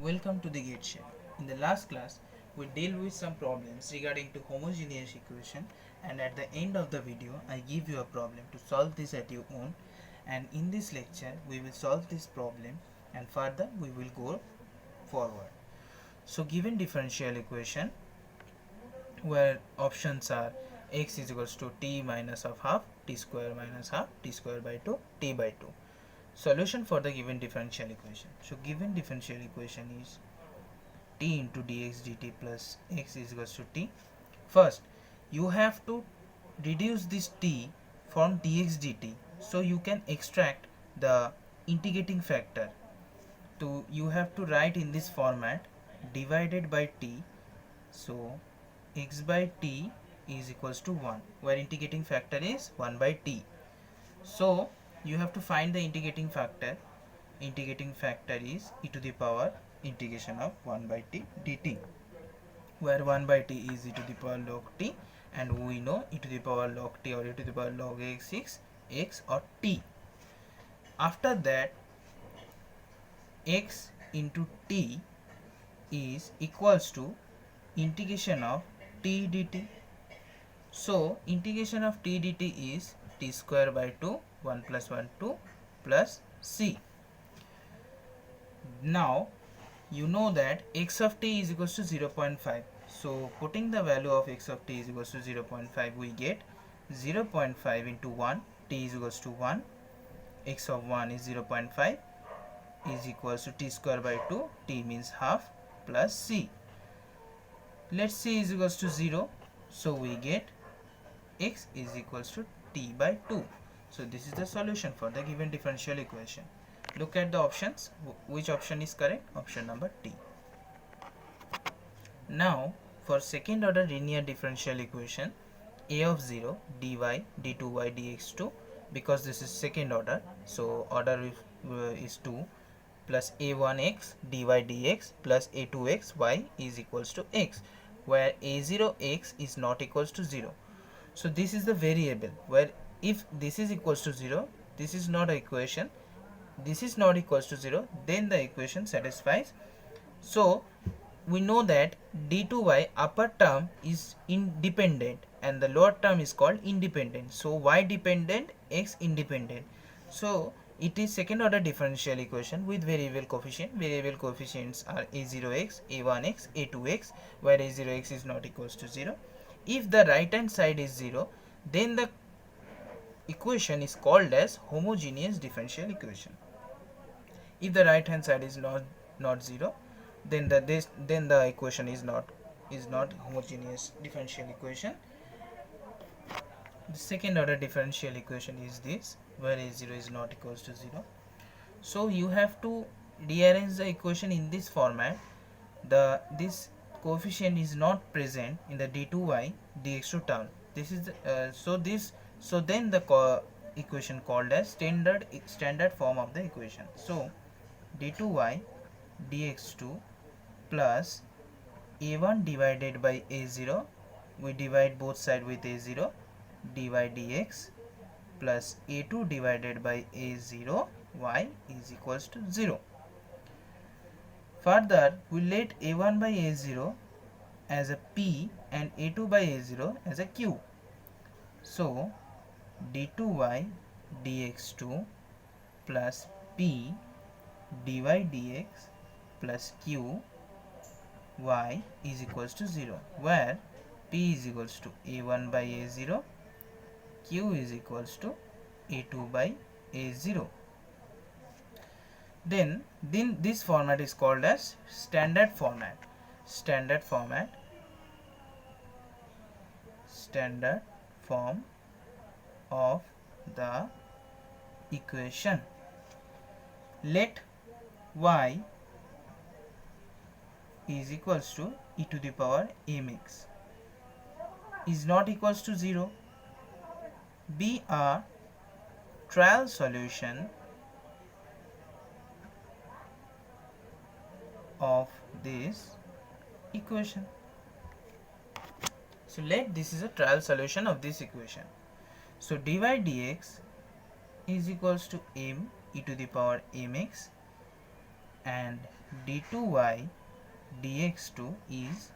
Welcome to the GateShare. In the last class, we dealt with some problems regarding to homogeneous equation, and at the end of the video, I give you a problem to solve this at your own. And in this lecture, we will solve this problem and further we will go forward. So given differential equation where options are x is equals to t minus of half, t square minus half, t square by 2, t by 2. Solution for the given differential equation. So given differential equation is t into dx dt plus x is equals to t. First, you have to reduce this t from dx dt, so you can extract the integrating factor. So you have to write in this format divided by t. So x by t is equals to 1, where integrating factor is 1 by t. So you have to find the integrating factor. Integrating factor is e to the power integration of 1 by t dt, where 1 by t is e to the power log t, and we know e to the power log t or e to the power log x is x or t. After that, x into t is equals to integration of t dt. So integration of t dt is t square by 2, 1 plus 1 2 plus c. Now you know that x of t is equals to 0.5. So putting the value of x of t is equals to 0.5, we get 0.5 into 1, t is equals to 1, x of 1 is 0.5 is equals to t square by 2, t means half, plus c. Let c is equals to 0, so we get x is equals to t by 2. So this is the solution for the given differential equation. Look at the options. Which option is correct? Option number T. Now for second order linear differential equation, a of 0 dy d2y dx2, because this is second order, so order is 2, plus a1x dy dx plus a2x y is equals to x, where a0x is not equals to 0. So this is the variable where if this is equals to 0, this is not an equation, this is not equals to 0, then the equation satisfies. So we know that d2y upper term is independent and the lower term is called independent. So y dependent, x independent. So it is second order differential equation with variable coefficient. Variable coefficients are a0x, a1x, a2x, where a0x is not equals to 0. If the right hand side is 0, then the equation is called as homogeneous differential equation. If the right hand side is not 0, then the equation is not homogeneous differential equation. The second order differential equation is this, where a0 is not equals to 0. So you have to rearrange the equation in this format. This coefficient is not present in the d2y dx2 term. This is so then the equation called as standard form of the equation. So d2y dx2 plus a1 divided by a0, we divide both sides with a0, dy dx plus a2 divided by a0 y is equals to 0. Further, we let a1 by a0 as a p and a2 by a0 as a q. So d2y dx2 plus p dy dx plus q y is equals to 0, where p is equals to a1 by a0, q is equals to a2 by a0. Then this format is called as standard format. Standard form of the equation. Let y is equals to e to the power mx is not equals to 0 be a trial solution of this equation. So let this is a trial solution of this equation. So dy dx is equals to m e to the power mx, and d2y dx2 is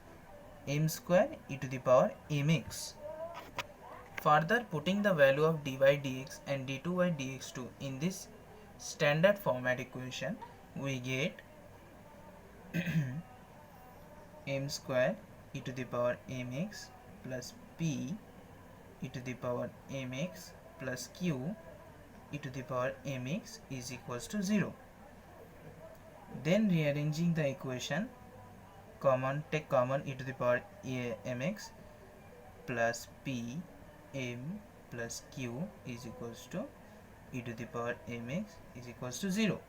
m square e to the power mx. Further, putting the value of dy dx and d2y dx2 in this standard format equation, we get m square e to the power mx plus p e to the power mx plus q e to the power mx is equals to 0. Then rearranging the equation, take common e to the power mx plus p m plus q is equals to e to the power mx is equals to 0.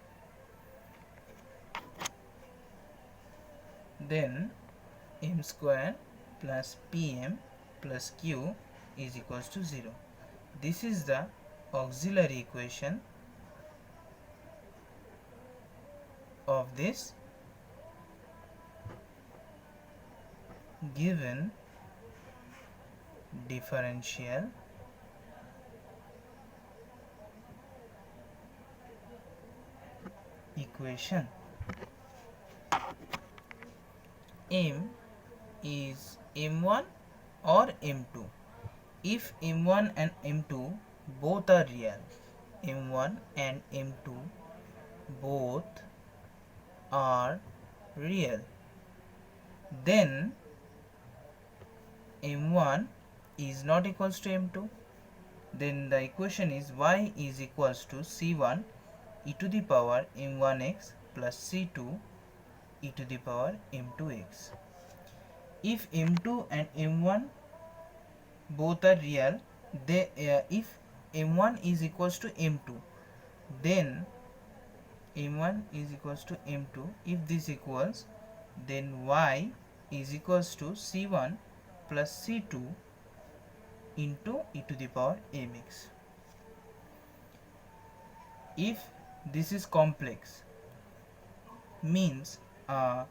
Then m square plus pm plus q is equals to 0. This is the auxiliary equation of this given differential equation. M is m1 or m2. If m1 and m2 both are real, m1 and m2 both are real, then m1 is not equals to m2. Then the equation is y is equals to c1 e to the power m1x plus c2 e to the power m2x. If m2 and m1 both are real, if m1 is equals to m2, then m1 is equals to m2. If this equals, then y is equals to c1 plus c2 into e to the power mx. If this is complex, means a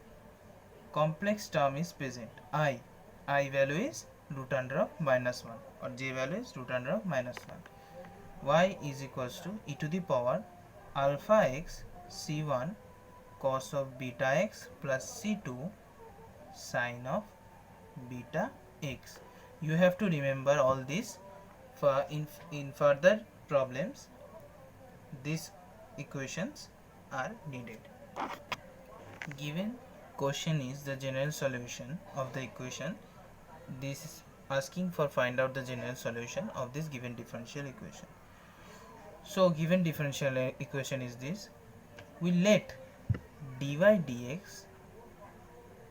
complex term is present, I value is root under of minus 1 or j value is root under of minus 1. Y is equals to e to the power alpha x c1 cos of beta x plus c2 sin of beta x. You have to remember all this for in further problems. These equations are needed. Given question is the general solution of the equation. This is asking for find out the general solution of this given differential equation. So given differential equation is this. We let dy dx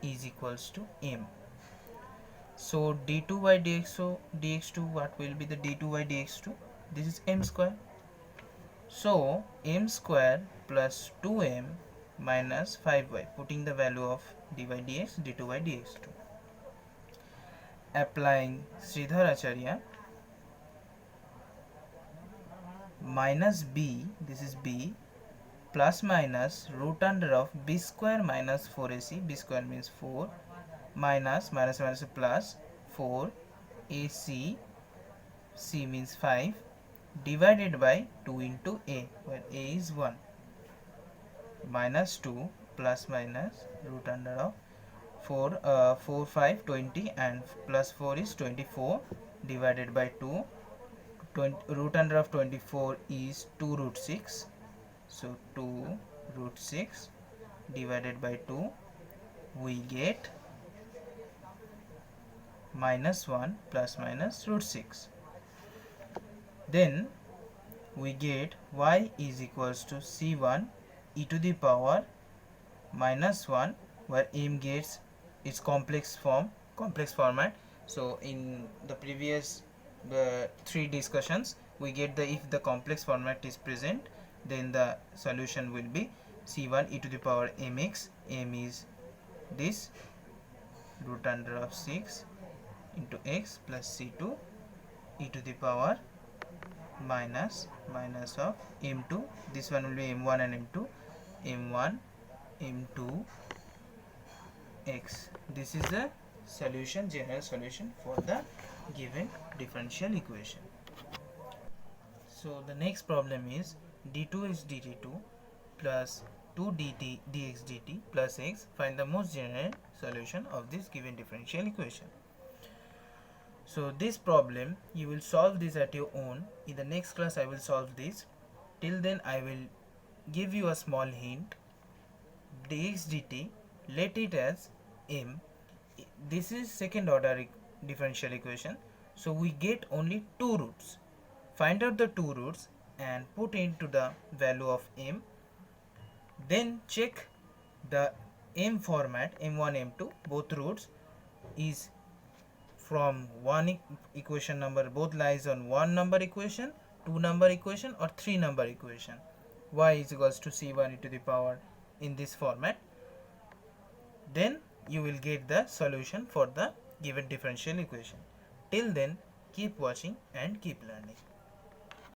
is equals to m. So d2y dx2, what will be the d2y dx2? This is m square. So m square plus 2m minus 5y, putting the value of dy dx, d2y dx2. Applying Sridhar Acharya, minus b, this is b, plus minus root under of b square minus 4ac, b square means 4, minus plus 4 ac, c means 5, divided by 2 into a, where a is 1, minus 2 plus minus root under of 4, 5, 20 and plus 4 is 24 divided by 2. Root under of 24 is 2 root 6. So 2 root 6 divided by 2, we get minus 1 plus minus root 6. Then we get y is equals to c1 e to the power minus 1, where m gets its complex format. So in the previous 3 discussions, we get the if the complex format is present, then the solution will be c1 e to the power mx. M is this root under of 6 into x plus c2 e to the power minus of m2. This one will be m1 and m2, m1 m2 x. This is the solution, general solution for the given differential equation. So the next problem is d2 is dt2 plus 2 dt dx dt plus x. Find the most general solution of this given differential equation. So this problem you will solve this at your own. In the next class I will solve this. Till then I will give you a small hint. Dx dt, let it as m. This is second order differential equation, so we get only two roots. Find out the two roots and put into the value of m, then check the m format, m1 m2 both roots is from one equation number, both lies on one number equation, two number equation, or three number equation. Y is equals to c1 e to the power in this format. Then you will get the solution for the given differential equation. Till then, keep watching and keep learning.